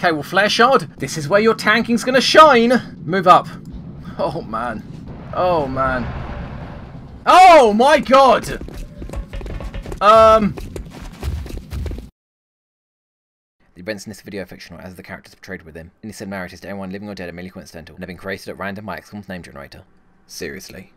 Okay, well, Flare Shard, this is where your tanking's gonna shine. Move up. Oh, man. Oh, man. Oh, my God! The events in this video are fictional, as the characters portrayed within. Any similarities to anyone living or dead are merely coincidental, and have been created at random by XCOM's name generator. Seriously.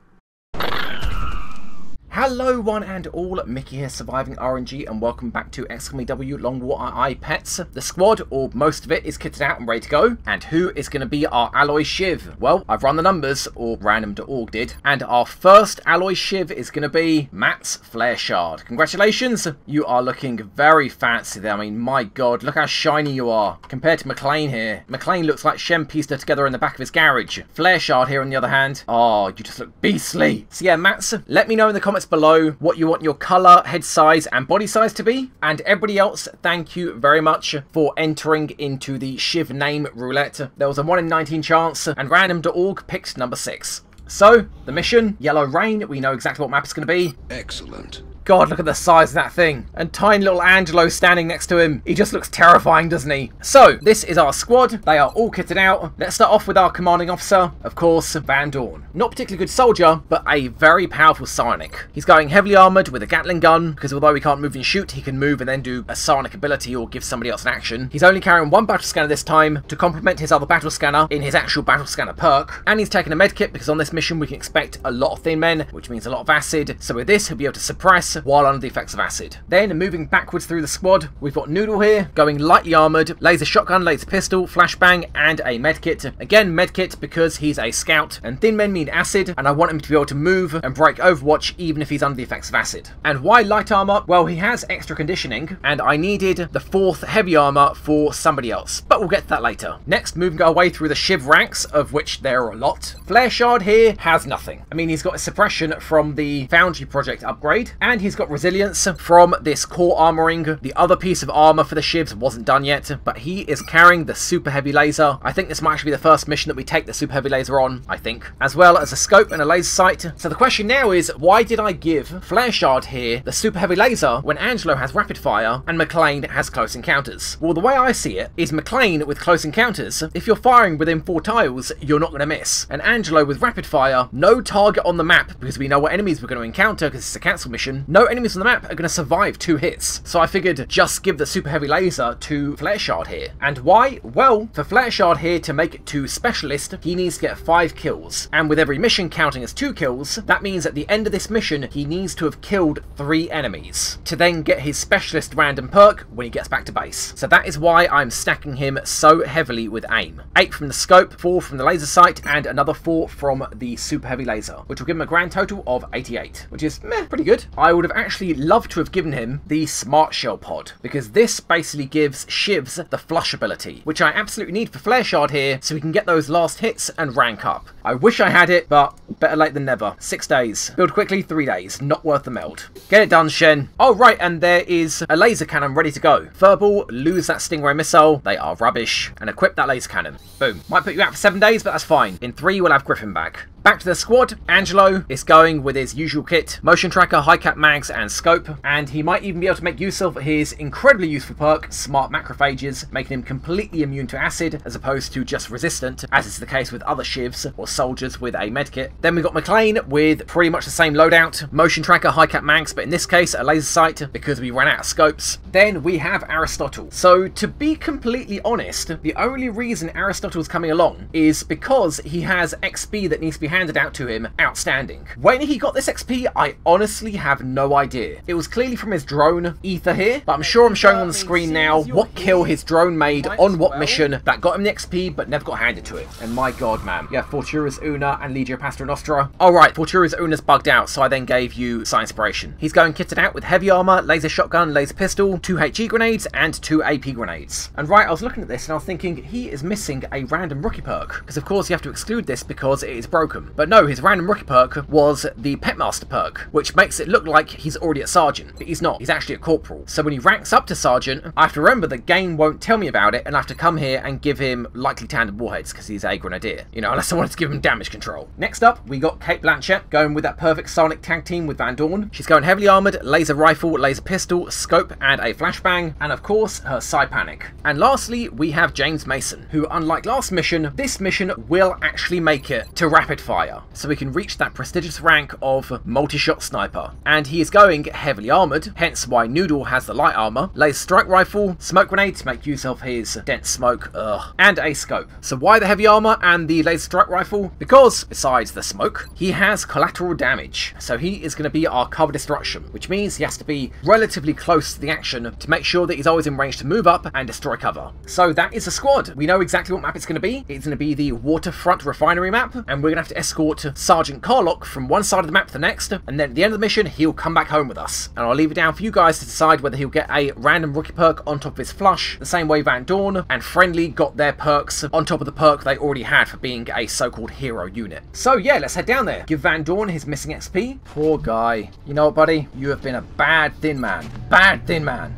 Hello one and all, Mickey here, Surviving RNG, and welcome back to XCOM EW Longwater Eye Pets. The squad, or most of it, is kitted out and ready to go. And who is going to be our alloy shiv? Well, I've run the numbers, or random.org did, and our first alloy shiv is going to be Matt's Flare Shard. Congratulations, you are looking very fancy there. I mean, my god, look how shiny you are. Compared to McLean here. McLean looks like Shem pieced her together in the back of his garage. Flare Shard here on the other hand, oh, you just look beastly. So yeah, Matt's, let me know in the comments below what you want your colour, head size and body size to be, and everybody else, thank you very much for entering into the Shiv name roulette. There was a 1 in 19 chance and random.org picked number 6. So the mission, Yellow Rain, we know exactly what map it's going to be. Excellent. God, look at the size of that thing. And tiny little Angelo standing next to him. He just looks terrifying, doesn't he? So, this is our squad. They are all kitted out. Let's start off with our commanding officer, of course, Van Dorn. Not particularly good soldier, but a very powerful psionic. He's going heavily armoured with a Gatling gun, because although he can't move and shoot, he can move and then do a psionic ability or give somebody else an action. He's only carrying one battle scanner this time to complement his other battle scanner in his actual battle scanner perk. And he's taking a medkit because on this mission we can expect a lot of thin men, which means a lot of acid. So with this, he'll be able to suppress while under the effects of acid. Then moving backwards through the squad, we've got Noodle here, going lightly armoured, laser shotgun, laser pistol, flashbang, and a medkit. Again, medkit because he's a scout, and thin men mean acid, and I want him to be able to move and break Overwatch even if he's under the effects of acid. And why light armour? Well, he has extra conditioning, and I needed the 4th heavy armour for somebody else, but we'll get to that later. Next, moving our way through the Shiv ranks, of which there are a lot. Flare Shard here has nothing. I mean, he's got a suppression from the Foundry Project upgrade, and he's got resilience from this core armoring. The other piece of armor for the Shivs wasn't done yet, but he is carrying the super heavy laser. I think this might actually be the first mission that we take the super heavy laser on, I think, as well as a scope and a laser sight. So the question now is, why did I give Flare Shard here the super heavy laser when Angelo has rapid fire and McLean has close encounters? Well, the way I see it is McLean with close encounters, if you're firing within 4 tiles, you're not going to miss. And Angelo with rapid fire, no target on the map because we know what enemies we're going to encounter because it's a cancel mission. No enemies on the map are going to survive 2 hits. So I figured just give the super heavy laser to Flare Shard here. And why? Well, for Flare Shard here to make it to specialist, he needs to get 5 kills. And with every mission counting as 2 kills, that means at the end of this mission, he needs to have killed 3 enemies to then get his specialist random perk when he gets back to base. So that is why I'm stacking him so heavily with aim. 8 from the scope, 4 from the laser sight, and another 4 from the super heavy laser, which will give him a grand total of 88, which is pretty good. I would have actually loved to have given him the Smart Shell pod, because this basically gives Shivs the flush ability, which I absolutely need for Flare Shard here so we can get those last hits and rank up. I wish I had it, but better late than never. 6 days. Build quickly, 3 days. Not worth the meld. Get it done, Shen. Oh, right, and there is a laser cannon ready to go. Furball, lose that Stingray missile. They are rubbish. And equip that laser cannon. Boom. Might put you out for 7 days, but that's fine. In 3, we'll have Griffin back. Back to the squad, Angelo is going with his usual kit, motion tracker, high cap mags and scope, and he might even be able to make use of his incredibly useful perk, smart macrophages, making him completely immune to acid as opposed to just resistant, as is the case with other Shivs or soldiers with a medkit. Then we got McLean with pretty much the same loadout, motion tracker, high cap mags, but in this case a laser sight because we ran out of scopes. Then we have Aristotle. So to be completely honest, the only reason Aristotle's coming along is because he has XP that needs to be handed out to him outstanding. When he got this XP, I honestly have no idea. It was clearly from his drone, Ether here, but I'm sure I'm showing on the screen now what kill his drone made on what mission that got him the XP but never got handed to him. And my god, man. Yeah, Fortura's Una and Legio Pastra Nostra. Alright, Fortura's Una's bugged out, so I then gave you Science Inspiration. He's going kitted out with heavy armor, laser shotgun, laser pistol, 2 HE grenades, and 2 AP grenades. And right, I was looking at this and I was thinking, he is missing a random rookie perk, because of course you have to exclude this because it is broken. them. But no, his random rookie perk was the Petmaster perk, which makes it look like he's already at Sergeant, but he's not. He's actually a Corporal. So when he ranks up to Sergeant, I have to remember the game won't tell me about it, and I have to come here and give him likely tandem warheads, because he's a Grenadier. You know, unless I wanted to give him damage control. Next up, we got Kate Blanchett, going with that perfect Sonic tag team with Van Dorn. She's going heavily armoured, laser rifle, laser pistol, scope, and a flashbang, and of course, her Psy Panic. And lastly, we have James Mason, who, unlike last mission, this mission will actually make it to rapid fire, so we can reach that prestigious rank of multi-shot sniper. And he is going heavily armoured, hence why Noodle has the light armour, laser strike rifle, smoke grenade to make use of his dense smoke, and a scope. So why the heavy armour and the laser strike rifle? Because, besides the smoke, he has collateral damage, so he is going to be our cover destruction, which means he has to be relatively close to the action to make sure that he's always in range to move up and destroy cover. So that is the squad. We know exactly what map it's going to be. It's going to be the Waterfront Refinery map, and we're going to have to escort Sergeant Carlock from one side of the map to the next, and then at the end of the mission, he'll come back home with us. And I'll leave it down for you guys to decide whether he'll get a random rookie perk on top of his flush, the same way Van Dorn and Friendly got their perks on top of the perk they already had for being a so-called hero unit. So yeah, let's head down there. Give Van Dorn his missing XP. Poor guy. You know what, buddy? You have been a bad thin man. Bad thin man.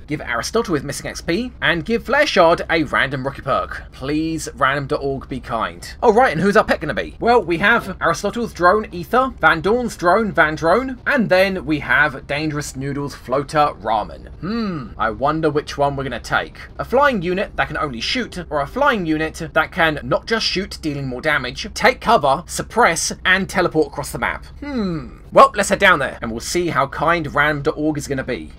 Give Aristotle his missing XP, and give Flare-Shard a random rookie perk. Please, random.org, be kind. Oh right, and who's our pet going to be? Well, we have Aristotle's drone, Ether, Van Dorn's drone, Van Drone, and then we have Dangerous Noodle's floater, Ramen. I wonder which one we're going to take. A flying unit that can only shoot, or a flying unit that can not just shoot, dealing more damage, take cover, suppress, and teleport across the map. Well, let's head down there, and we'll see how kind random.org is going to be.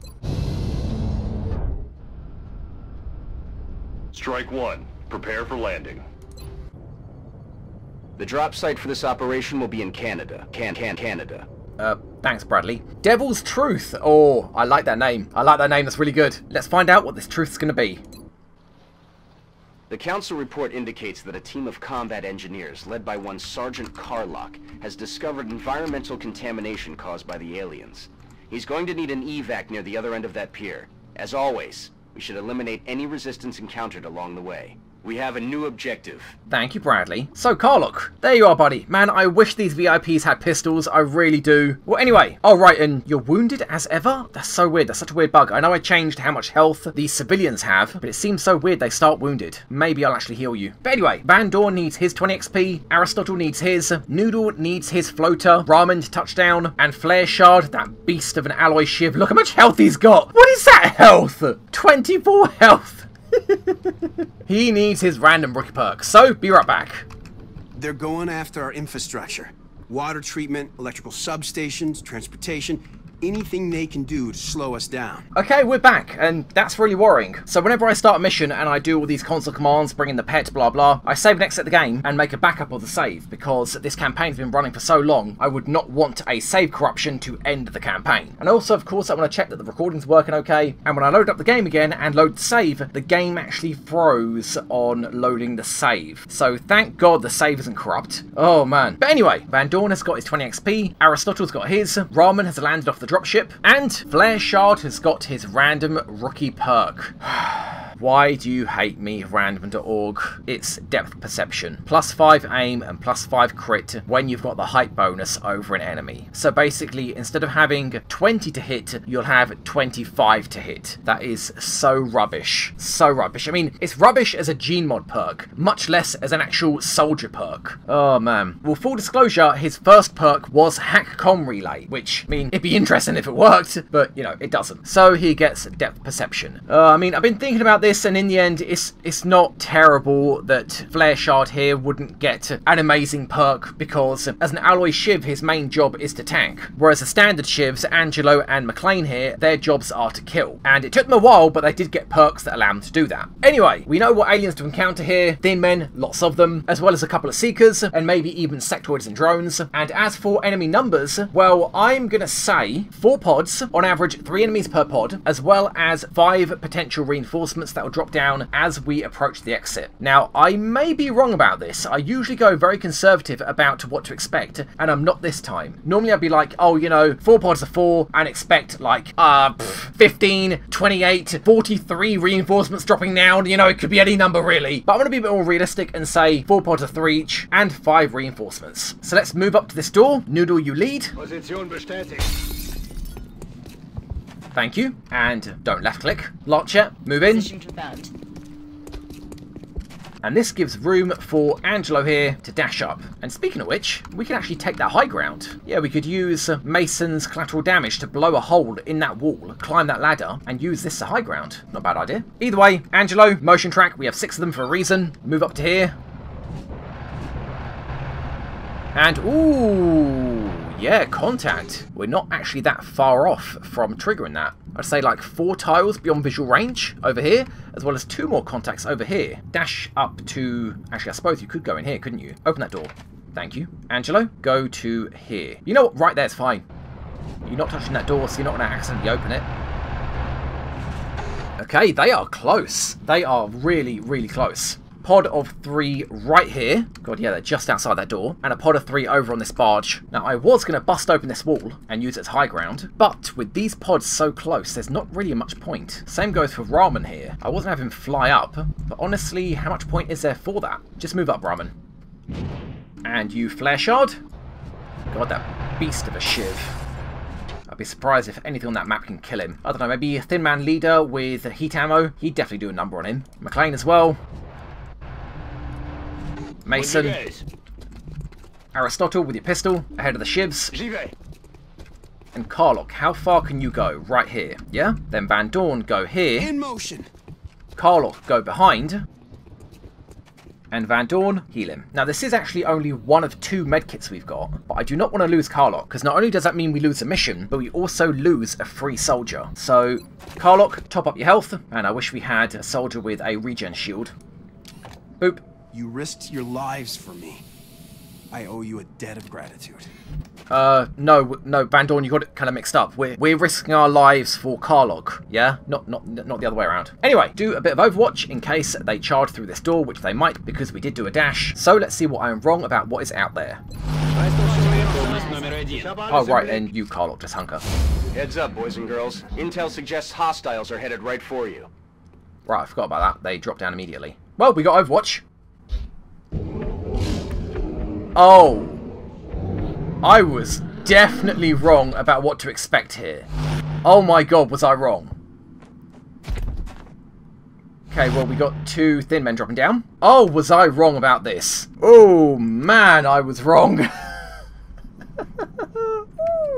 Strike one. Prepare for landing. The drop site for this operation will be in Canada. Canada. Thanks, Bradley. Devil's Truth. Oh, I like that name. I like that name. That's really good. Let's find out what this truth is going to be. The Council report indicates that a team of combat engineers, led by one Sergeant Carlock, has discovered environmental contamination caused by the aliens. He's going to need an evac near the other end of that pier. As always, we should eliminate any resistance encountered along the way. We have a new objective. Thank you, Bradley. So, Carlock, there you are, buddy. Man, I wish these VIPs had pistols. I really do. Well, anyway. Oh, right, and you're wounded as ever? That's so weird. That's such a weird bug. I know I changed how much health the civilians have, but it seems so weird they start wounded. Maybe I'll actually heal you. But anyway, Van Dorn needs his 20 XP, Aristotle needs his, Noodle needs his floater, Ramen to touchdown, and Flare-Shard, that beast of an alloy shiv. Look how much health he's got. What is that health? 24 health. He needs his random rookie perk, so be right back. They're going after our infrastructure. Water treatment, electrical substations, transportation, anything they can do to slow us down. Okay, we're back, and that's really worrying. So whenever I start a mission and I do all these console commands, bring in the pet, blah blah, I save and exit the game and make a backup of the save, because this campaign's been running for so long, I would not want a save corruption to end the campaign. And also, of course, I want to check that the recording's working okay, and when I load up the game again and load the save, the game actually froze on loading the save. So thank God the save isn't corrupt. Oh man. But anyway, Van Dorn has got his 20 XP, Aristotle's got his, Ramen has landed off the dropship, and Flare-Shard has got his random rookie perk. Why do you hate me, random.org? It's depth perception. +5 aim and +5 crit when you've got the height bonus over an enemy. So basically, instead of having 20 to hit, you'll have 25 to hit. That is so rubbish. So rubbish. I mean, it's rubbish as a gene mod perk, much less as an actual soldier perk. Oh man. Well, full disclosure, his first perk was XCOM relay, which, I mean, it'd be interesting if it worked, but, you know, it doesn't. So he gets depth perception. I mean, I've been thinking about this, and in the end, it's not terrible that Flare-Shard here wouldn't get an amazing perk, because as an alloy shiv, his main job is to tank, whereas the standard shivs, Angelo and McLean here, their jobs are to kill. And it took them a while, but they did get perks that allow them to do that. Anyway, we know what aliens to encounter here. Thin men, lots of them, as well as a couple of seekers, and maybe even sectoids and drones. And as for enemy numbers, well, I'm gonna say 4 pods, on average 3 enemies per pod, as well as 5 potential reinforcements that will drop down as we approach the exit. Now, I may be wrong about this. I usually go very conservative about what to expect, and I'm not this time. Normally I'd be like, oh, you know, 4 pods of 4 and expect like 15, 28, 43 reinforcements dropping down. You know, it could be any number really. But I'm going to be a bit more realistic and say 4 pods of 3 each and 5 reinforcements. So let's move up to this door. Noodle, you lead. Position bestätigt. Thank you. And don't left click. Launcher, move in. Position confirmed. And this gives room for Angelo here to dash up. And speaking of which, we can actually take that high ground. Yeah, we could use Mason's collateral damage to blow a hole in that wall, climb that ladder, and use this as high ground. Not a bad idea. Either way, Angelo, motion track, we have 6 of them for a reason. Move up to here. And, ooh, yeah, contact. We're not actually that far off from triggering that. I'd say like 4 tiles beyond visual range over here, as well as 2 more contacts over here. Dash up to... Actually, I suppose you could go in here, couldn't you? Open that door. Thank you. Angelo, go to here. You know what? Right there's fine. You're not touching that door, so you're not going to accidentally open it. Okay, they are close. They are really, really close. Pod of 3 right here. God, yeah, they're just outside that door. And a pod of 3 over on this barge. Now, I was going to bust open this wall and use it as high ground, but with these pods so close, there's not really much point. Same goes for Ramen here. I wasn't having him fly up, but honestly, how much point is there for that? Just move up, Ramen. And you flare shard. God, that beast of a shiv. I'd be surprised if anything on that map can kill him. I don't know, maybe a Thin Man leader with heat ammo. He'd definitely do a number on him. McLean as well. Mason, Aristotle with your pistol, ahead of the shivs. And Carlock, how far can you go? Right here, yeah? Then Van Dorn, go here. In motion. Carlock, go behind. And Van Dorn, heal him. Now, this is actually only one of 2 medkits we've got, but I do not want to lose Carlock, because not only does that mean we lose a mission, but we also lose a free soldier. So, Carlock, top up your health, and I wish we had a soldier with a regen shield. Boop. You risked your lives for me. I owe you a debt of gratitude. No, Van Dorn, you got it kind of mixed up. We're risking our lives for Carlock, yeah? Not the other way around. Anyway, do a bit of Overwatch in case they charge through this door, which they might because we did do a dash. So let's see what I am wrong about what is out there. Oh, right, and you, Carlock, just hunker. Heads up, boys and girls. Intel suggests hostiles are headed right for you. Right, I forgot about that. They dropped down immediately. Well, we got Overwatch. Oh, I was definitely wrong about what to expect here. Oh my god, was I wrong? Okay, well, we got 2 thin men dropping down. Oh, was I wrong about this? Oh man, I was wrong.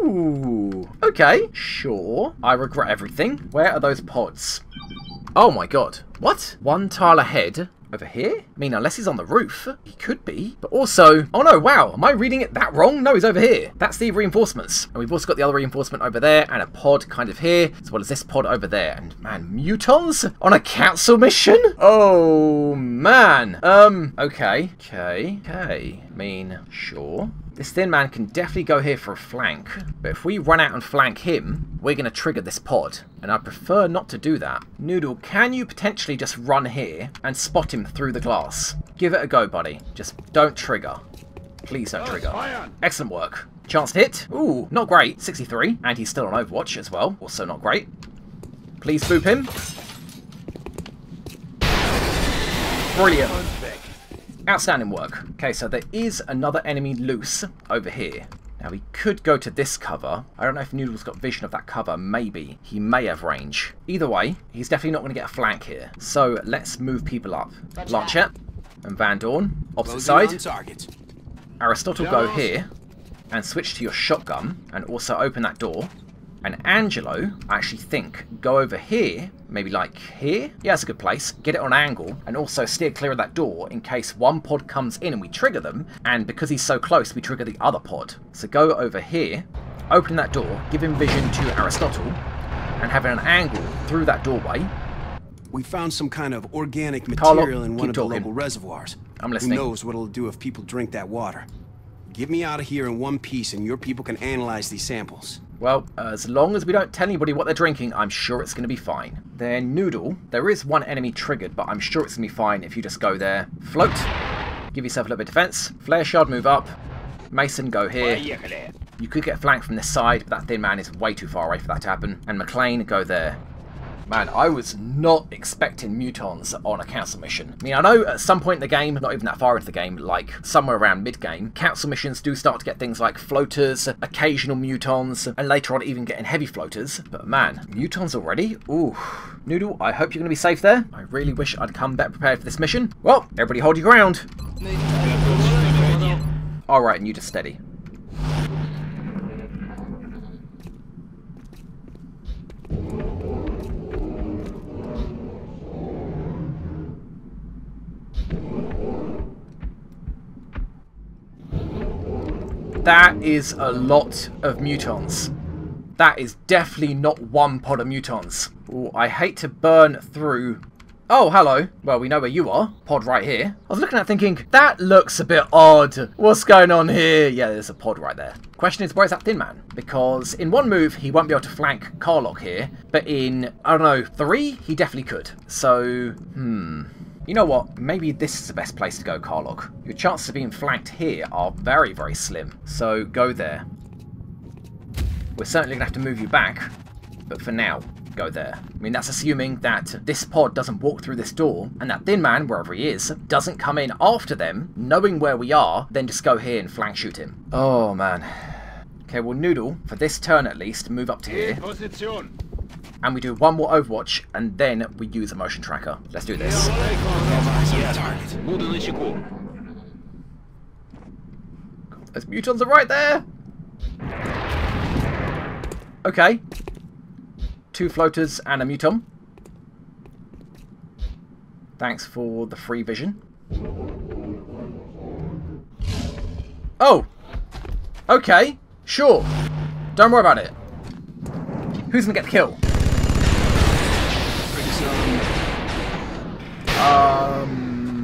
Ooh. Okay, sure. I regret everything. Where are those pods? Oh my god. What? 1 tile ahead. Over here? I mean, unless he's on the roof. He could be. But also... Oh no, wow. Am I reading it that wrong? No, he's over here. That's the reinforcements. And we've also got the other reinforcement over there. And a pod kind of here. As well as this pod over there. And man, mutons? On a council mission? Oh, man. Okay. I mean, sure. This thin man can definitely go here for a flank, but if we run out and flank him, we're going to trigger this pod, and I prefer not to do that. Noodle, can you potentially just run here and spot him through the glass? Give it a go, buddy. Just don't trigger. Please don't trigger. Excellent work. Chance to hit. Ooh, not great. 63, and he's still on Overwatch as well. Also not great. Please boop him. Brilliant. Outstanding work. Okay, so there is another enemy loose over here. Now, he could go to this cover. I don't know if Noodle's got vision of that cover. Maybe. He may have range. Either way, he's definitely not going to get a flank here. So, let's move people up. Lanchet and Van Dorn, opposite side. Aristotle, go here and switch to your shotgun and also open that door. And Angelo, I actually think, go over here, maybe like here? Yeah, that's a good place. Get it on an angle, and also steer clear of that door in case one pod comes in and we trigger them, and because he's so close, we trigger the other pod. So go over here, open that door, give him vision to Aristotle, and having an angle through that doorway. We found some kind of organic material in one of the local reservoirs. I'm listening. Who knows what it'll do if people drink that water. Get me out of here in one piece and your people can analyze these samples. Well, as long as we don't tell anybody what they're drinking, I'm sure it's going to be fine. Then Noodle, there is one enemy triggered, but I'm sure it's going to be fine if you just go there. Float. Give yourself a little bit of defense. Flare Shard, move up. Mason, go here. You could get flanked from this side, but that thin man is way too far away for that to happen. And McLean, go there. Man, I was not expecting mutons on a council mission. I mean, I know at some point in the game, not even that far into the game, like somewhere around mid-game, council missions do start to get things like floaters, occasional mutons, and later on even getting heavy floaters. But man, mutons already? Ooh. Noodle, I hope you're going to be safe there. I really wish I'd come better prepared for this mission. Well, everybody hold your ground. Alright, and you just steady. That is a lot of mutons. That is definitely not one pod of mutons. Ooh, I hate to burn through... Oh, hello. Well, we know where you are. Pod right here. I was looking at it thinking, that looks a bit odd. What's going on here? Yeah, there's a pod right there. Question is, where's that thin man? Because in one move, he won't be able to flank Carlock here. But in, I don't know, 3, he definitely could. So, You know what? Maybe this is the best place to go, Carlock. Your chances of being flanked here are very, very slim. So go there. We're certainly going to have to move you back. But for now, go there. I mean, that's assuming that this pod doesn't walk through this door, and that thin man, wherever he is, doesn't come in after them, knowing where we are, then just go here and flank shoot him. Oh, man. Okay, well, Noodle, for this turn at least, move up to here. And we do one more Overwatch, and then we use a motion tracker. Let's do this. Those mutons are right there! Okay. 2 floaters and a muton. Thanks for the free vision. Oh! Okay, sure. Don't worry about it. Who's gonna get the kill?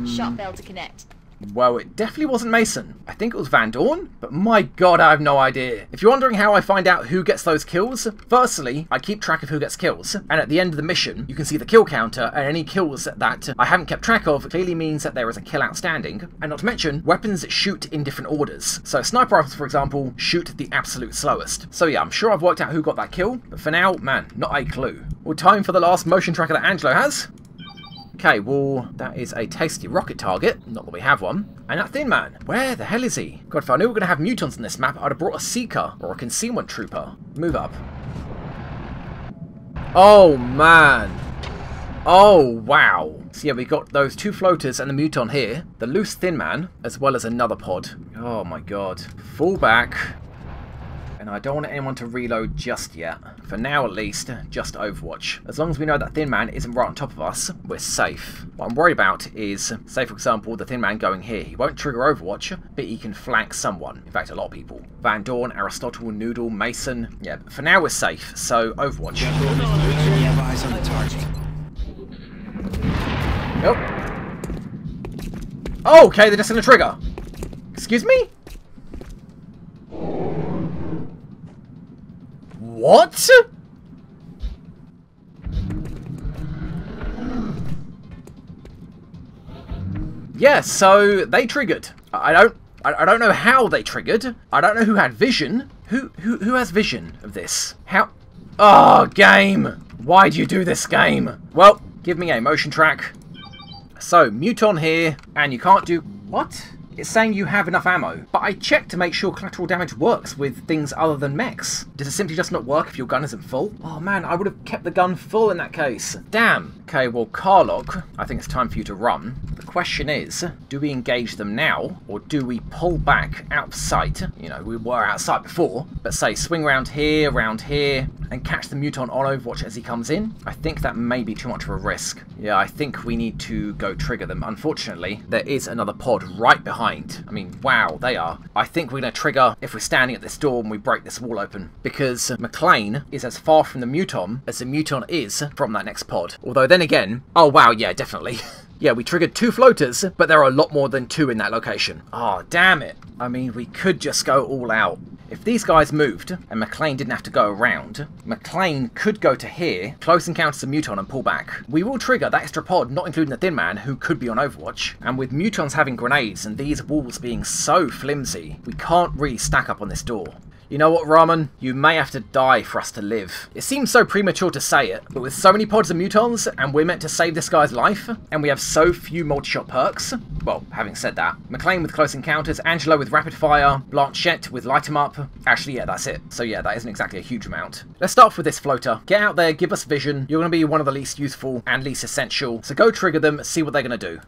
Shot failed to connect. Well, it definitely wasn't Mason. I think it was Van Dorn, but my god, I have no idea. If you're wondering how I find out who gets those kills, firstly, I keep track of who gets kills, and at the end of the mission, you can see the kill counter, and any kills that I haven't kept track of clearly means that there is a kill outstanding, and not to mention, weapons shoot in different orders. So sniper rifles, for example, shoot the absolute slowest. So yeah, I'm sure I've worked out who got that kill, but for now, man, not a clue. Well, time for the last motion tracker that Angelo has. Okay, well, that is a tasty rocket target. Not that we have one. And that thin man, where the hell is he? God, if I knew we were going to have mutants on this map, I'd have brought a Seeker or a Concealment Trooper. Move up. Oh, man. Oh, wow. So yeah, we got those 2 floaters and the muton here. The loose thin man, as well as another pod. Oh, my God. Fall back. And I don't want anyone to reload just yet. For now, at least, just Overwatch. As long as we know that thin man isn't right on top of us, we're safe. What I'm worried about is, say for example, the thin man going here. He won't trigger Overwatch, but he can flank someone. In fact, a lot of people. Van Dorn, Aristotle, Noodle, Mason. Yeah, but for now we're safe, so Overwatch. Eyes on the target. Nope. Oh, okay, they're just gonna trigger. Excuse me? What? Yeah, so they triggered. I don't know how they triggered. I don't know who had vision. Who has vision of this? How? Oh, game. Why do you do this game? Well, give me a motion track. So, muton here, and you can't do... What? It's saying you have enough ammo, but I checked to make sure collateral damage works with things other than mechs. Does it simply just not work if your gun isn't full? Oh man, I would have kept the gun full in that case. Damn. Okay, well, Carlock, I think it's time for you to run. The question is, do we engage them now, or do we pull back out of sight? You know, we were outside before, but say swing around here, and catch the muton on Overwatch as he comes in? I think that may be too much of a risk. Yeah, I think we need to go trigger them. Unfortunately, there is another pod right behind. I mean, wow, they are. I think we're going to trigger if we're standing at this door and we break this wall open, because McLean is as far from the muton as the muton is from that next pod. Although then again, oh wow, yeah, definitely. Yeah, we triggered 2 floaters, but there are a lot more than 2 in that location. Oh, damn it. I mean, we could just go all out. If these guys moved, and McLean didn't have to go around, McLean could go to here, close encounters of Muton and pull back. We will trigger that extra pod, not including the Thin Man, who could be on Overwatch. And with Mutons having grenades and these walls being so flimsy, we can't really stack up on this door. You know what, Ramen? You may have to die for us to live. It seems so premature to say it, but with so many pods of Mutons, and we're meant to save this guy's life, and we have so few multi-shot perks, well, having said that, McLean with close encounters, Angelo with rapid fire, Blanchette with light him up. Actually, yeah, that's it. So yeah, that isn't exactly a huge amount. Let's start off with this floater. Get out there, give us vision. You're going to be one of the least useful and least essential, so go trigger them, see what they're going to do.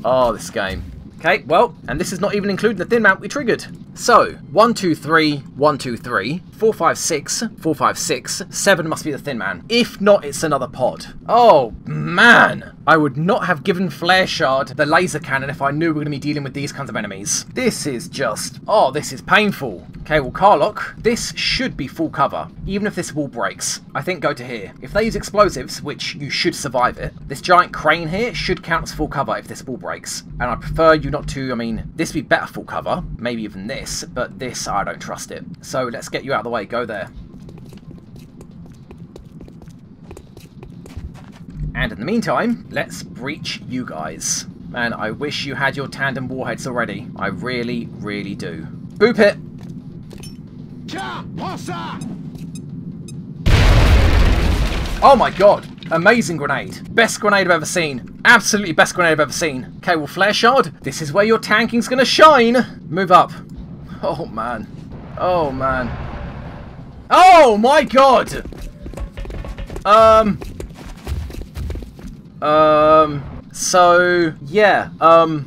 Oh, this game. Okay, well, and this is not even including the Thin Man we triggered. So, 1, 2, 3, 1, 2, 3, 4, 5, 6, 4, 5, 6, 7 must be the Thin Man. If not, it's another pod. Oh, man. I would not have given Flare Shard the laser cannon if I knew we were going to be dealing with these kinds of enemies. This is just... oh, this is painful. Okay, well, Carlock, this should be full cover, even if this wall breaks. I think go to here. If they use explosives, which you should survive it, this giant crane here should count as full cover if this wall breaks. And I prefer you not to, I mean, this would be better full cover, maybe even this, but this, I don't trust it. So let's get you out of the way, go there. And in the meantime, let's breach you guys. Man, I wish you had your tandem warheads already. I really, really do. Boop it! Oh my god! Amazing grenade. Best grenade I've ever seen. Absolutely best grenade I've ever seen. Okay, well, Flare Shard, this is where your tanking's gonna shine. Move up. Oh, man. Oh, man. Oh, my god! So, yeah.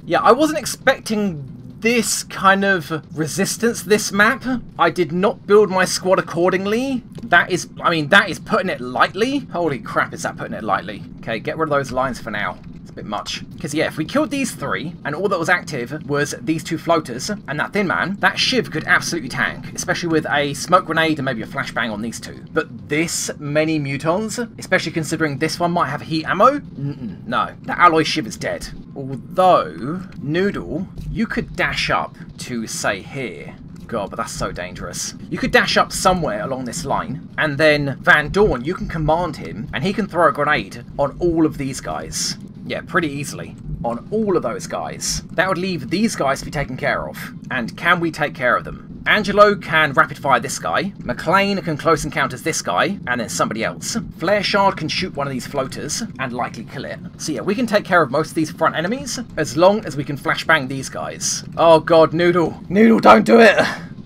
Yeah, I wasn't expecting this kind of resistance, this map. I did not build my squad accordingly. That is, I mean, that is putting it lightly. Holy crap, is that putting it lightly. Okay, get rid of those lines for now. It's a bit much. Because, yeah, if we killed these 3, and all that was active was these 2 floaters, and that Thin Man, that Shiv could absolutely tank, especially with a smoke grenade and maybe a flashbang on these 2. But this many Mutons, especially considering this one might have heat ammo, no. The alloy Shiv is dead. Although, Noodle, you could dash up to, say, here. God, but that's so dangerous. You could dash up somewhere along this line, and then Van Dorn, you can command him, and he can throw a grenade on all of these guys. Yeah, pretty easily. On all of those guys. That would leave these guys to be taken care of. And can we take care of them? Angelo can rapid fire this guy. McLean can close encounters this guy, and then somebody else. Flare Shard can shoot one of these floaters, and likely kill it. So yeah, we can take care of most of these front enemies, as long as we can flashbang these guys. Oh god, Noodle. Noodle, don't do it!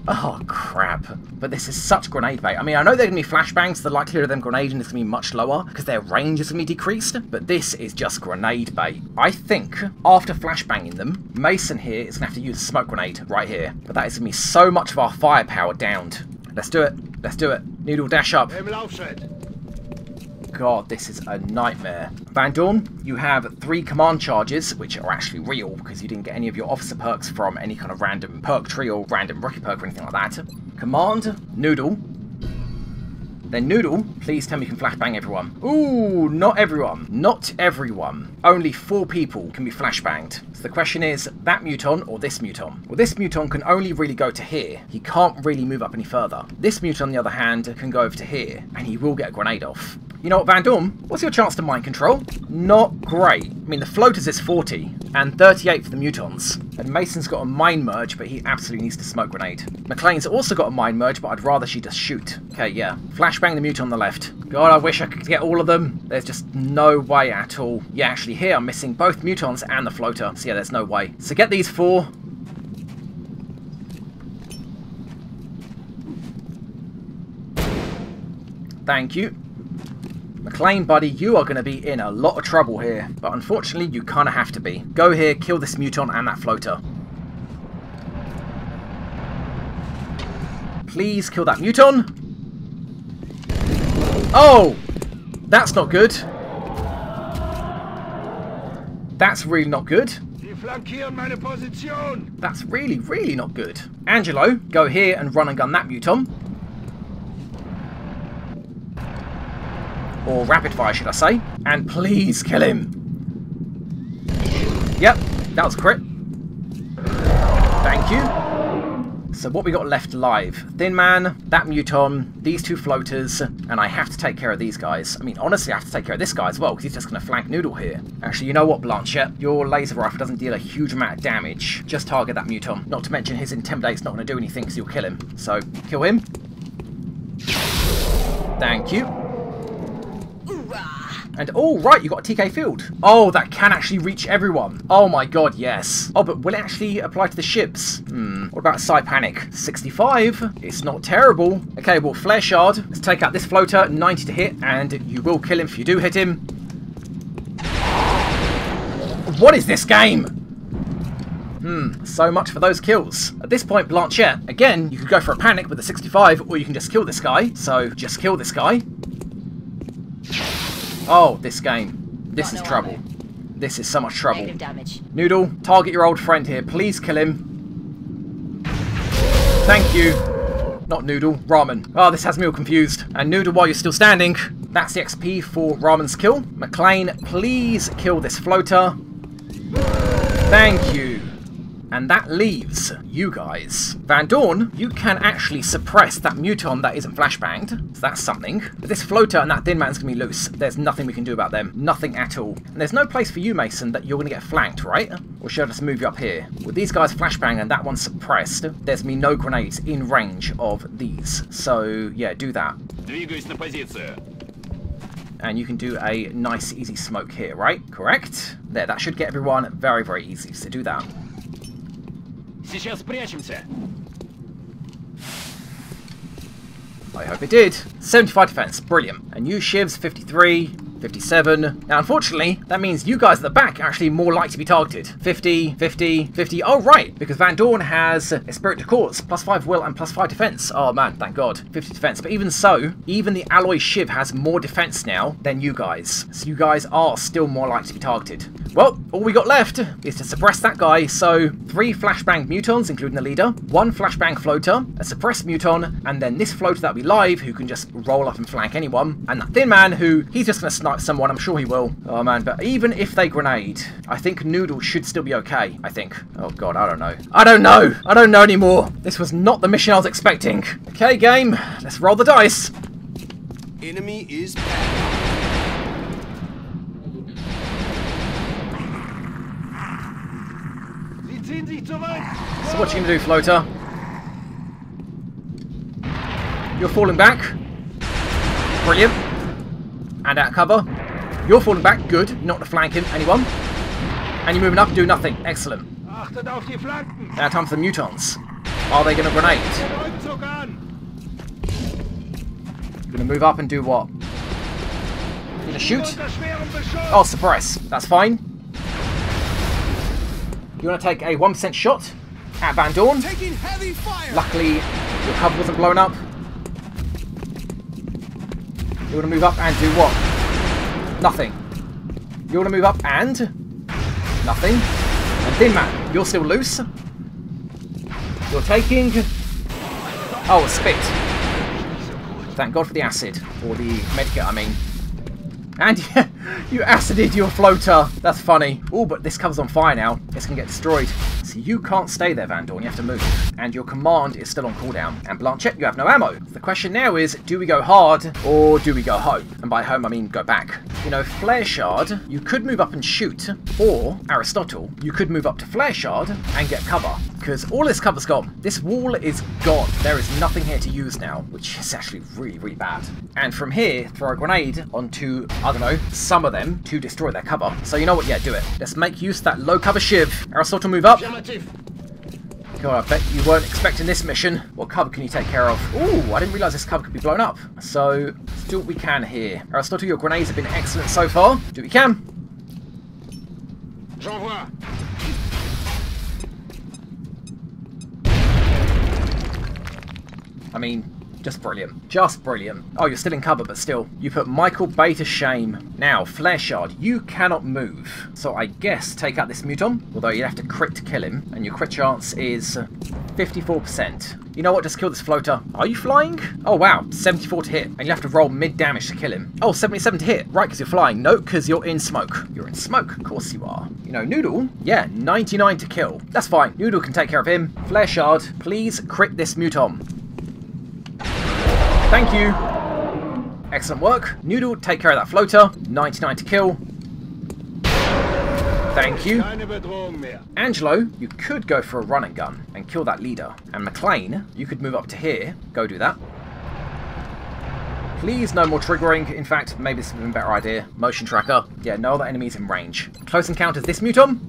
Oh, crap. But this is such grenade bait. I mean, I know they're going to be flashbangs, so the likelihood of them grenading is going to be much lower, because their range is going to be decreased, but this is just grenade bait. I think, after flashbanging them, Mason here is going to have to use a smoke grenade right here. But that is going to be so much of our firepower downed. Let's do it. Let's do it. Noodle, dash up. God, this is a nightmare. Van Dorn, you have 3 command charges, which are actually real, because you didn't get any of your officer perks from any kind of random perk tree or random rookie perk or anything like that. Command, Noodle. Then Noodle, please tell me you can flashbang everyone. Ooh, not everyone. Not everyone. Only 4 people can be flashbanged. So the question is, that Muton or this Muton? Well, this Muton can only really go to here. He can't really move up any further. This Muton, on the other hand, can go over to here, and he will get a grenade off. You know what, Van Dorn? What's your chance to mind control? Not great. I mean, the floaters is 40, and 38 for the Mutons. And Mason's got a mine merge, but he absolutely needs to smoke grenade. McLean's also got a mine merge, but I'd rather she just shoot. Okay, yeah. Flashbang the Muton on the left. God, I wish I could get all of them. There's just no way at all. Yeah, actually here I'm missing both Mutons and the floater. So yeah, there's no way. So get these 4. Thank you. McLean, buddy, you are going to be in a lot of trouble here, but unfortunately you kind of have to be. Go here, kill this Muton and that floater. Please kill that Muton. Oh! That's not good. That's really not good. That's really, really not good. Angelo, go here and run and gun that Muton. Or rapid fire, should I say. And please kill him. Yep, that was a crit. Thank you. So what we got left alive? Thin Man, that Muton, these 2 floaters, and I have to take care of these guys. I mean, honestly, I have to take care of this guy as well, because he's just going to flank Noodle here. Actually, you know what, Blanchett? Your laser rifle doesn't deal a huge amount of damage. Just target that Muton. Not to mention his Intimidate's not going to do anything, because you'll kill him. So, kill him. Thank you. And oh, right, you got a TK field. Oh, that can actually reach everyone. Oh my god, yes. Oh, but will it actually apply to the ships? What about Psy Panic? 65? It's not terrible. Okay, well, Flare Shard. Let's take out this floater, 90 to hit, and you will kill him if you do hit him. What is this game? So much for those kills. At this point, Blanchett, again, you could go for a panic with a 65, or you can just kill this guy. So, just kill this guy. Oh, this game. This is trouble. This is so much trouble. Damage. Noodle, target your old friend here. Please kill him. Thank you. Not Noodle, Ramen. Oh, this has me all confused. And Noodle, while you're still standing, that's the XP for Ramen's kill. McLean, please kill this floater. Thank you. And that leaves you guys. Van Dorn, you can actually suppress that Muton that isn't flashbanged. So that's something. But this floater and that Thin Man's going to be loose. There's nothing we can do about them. Nothing at all. And there's no place for you, Mason, that you're going to get flanked, right? Or should I just move you up here? With these guys flashbanged and that one suppressed, there's me no grenades in range of these. So, yeah, do that. And you can do a nice, easy smoke here, right? Correct? There, that should get everyone very, very easy. So do that. Сейчас спрячемся. I hope it did. 75 defense, brilliant. And you Shivs, 53, 57. Now, unfortunately, that means you guys at the back are actually more likely to be targeted. 50, 50, 50. Oh, right, because Van Dorn has a Spirit de Corps, +5 will and +5 defense. Oh, man, thank God. 50 defense. But even so, even the Alloy Shiv has more defense now than you guys. So you guys are still more likely to be targeted. Well, all we got left is to suppress that guy. So 3 flashbang Mutons, including the leader, 1 flashbang floater, a suppressed Muton, and then this floater that'll be live, who can just roll up and flank anyone, and that Thin Man, who he's just going to snipe someone. I'm sure he will. Oh man, but even if they grenade, I think Noodle should still be okay. I think. Oh god, I don't know. I don't know. I don't know anymore. This was not the mission I was expecting. Okay, game. Let's roll the dice. Enemy is back. So what you gonna do, floater? You're falling back. Brilliant. And out of cover. You're falling back. Good. You're not going to flank him. Anyone? And you're moving up and do nothing. Excellent. Now time for the Mutons. Are they going to grenade? You're going to move up and do what? You're going to shoot? Oh, suppress. That's fine. You want to take a 1% shot at Van Dorn. Taking heavy fire. Luckily, your cover wasn't blown up. You want to move up and do what? Nothing. You want to move up and... nothing. And Thin Man, you're still loose. You're taking... oh, a spit. Thank God for the acid. Or the medikit, I mean. And you acided your floater. That's funny. Oh, but this cover's on fire now. It's going to get destroyed. So you can't stay there, Van Dorn. You have to move. And your command is still on cooldown. And Blanchett, you have no ammo. The question now is, do we go hard or do we go home? And by home, I mean go back. You know, Flare Shard, you could move up and shoot. Or, Aristotle, you could move up to Flare Shard and get cover. Because all this cover's gone. This wall is gone. There is nothing here to use now, which is actually really, really bad. And from here, throw a grenade onto, I don't know, some of them to destroy their cover. So you know what? Yeah, do it. Let's make use of that low cover Shiv. Aristotle, move up. God, I bet you weren't expecting this mission. What cover can you take care of? Ooh, I didn't realise this cover could be blown up. So, let's do what we can here. Aristotle, your grenades have been excellent so far. Do what you can. I mean, Just brilliant. Just brilliant. Oh, you're still in cover, but still. You put Michael Bay to shame. Now, Flare Shard, you cannot move. So I guess take out this Muton, although you have to crit to kill him, and your crit chance is 54%. You know what? Just kill this floater. Are you flying? Oh, wow. 74 to hit. And you have to roll mid-damage to kill him. Oh, 77 to hit. Right, because you're flying. No, because you're in smoke. You're in smoke. Of course you are. You know, Noodle, yeah, 99 to kill. That's fine. Noodle can take care of him. Flare Shard, please crit this Muton. Thank you. Excellent work. Noodle, take care of that floater. 99 to kill. Thank you. Angelo, you could go for a run and gun and kill that leader. And McLean, you could move up to here. Go do that. Please, no more triggering. In fact, maybe this would be a better idea. Motion tracker. Yeah, no other enemies in range. Close encounters this Muton.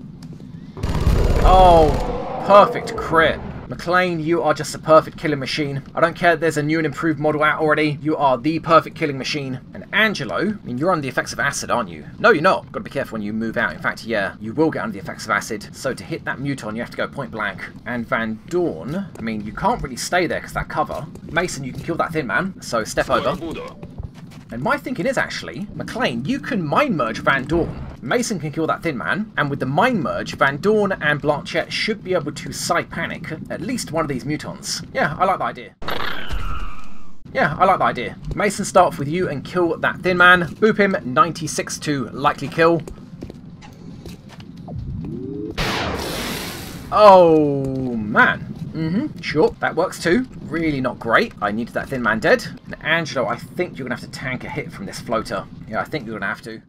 Oh, perfect crit. McLean, you are just a perfect killing machine. I don't care if there's a new and improved model out already. You are the perfect killing machine. And Angelo, I mean, you're under the effects of acid, aren't you? No, you're not. Got to be careful when you move out. In fact, yeah, you will get under the effects of acid. So to hit that Muton, you have to go point blank. And Van Dorn, I mean, you can't really stay there because that cover. Mason, you can kill that Thin Man, so step over. And my thinking is actually, McLean, you can mind merge Van Dorn. Mason can kill that Thin Man, and with the mind merge, Van Dorn and Blanchett should be able to panic at least one of these Mutons. Yeah, I like the idea. Yeah, I like the idea. Mason, start off with you and kill that Thin Man. Boop him, 96 to likely kill. Oh, man. Sure, that works too. Really not great. I needed that Thin Man dead. And Angelo, I think you're going to have to tank a hit from this floater. Yeah, I think you're going to have to.